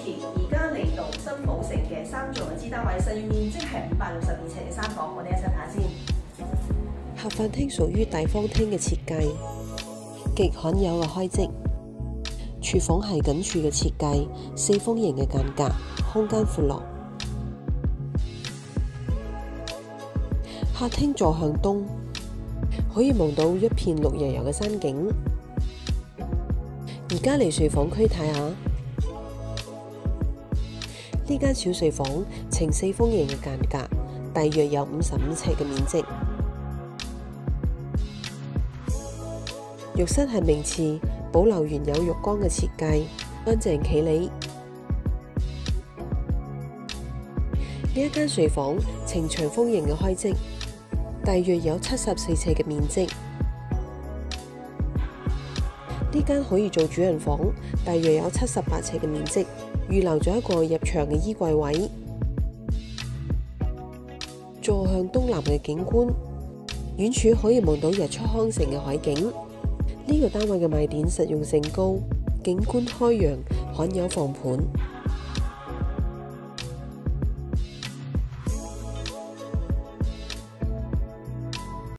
期而家嚟到新寶城嘅3座嘅資單位，實用面積係562尺嘅3房，我哋一齊睇下先。客飯廳屬於大方廳嘅設計，極罕有嘅開積。廚房係緊處嘅設計，四方形嘅間隔，空間闊落。客廳坐向東，可以望到一片綠油油嘅山景。而家嚟睡房區睇下，呢間小睡房呈四方形嘅間隔，大約有55尺嘅面積。浴室係名廁，保留原有浴缸嘅設計，乾淨企理。呢一間睡房呈長方形嘅開積，大約有74尺嘅面積。呢間可以做主人房，大約有78尺嘅面積，預留咗一個入牆嘅衣櫃位。坐向東南嘅景觀，遠處可以望到日出康城嘅海景。呢個單位嘅賣點實用性高，景觀開揚，罕有放盤。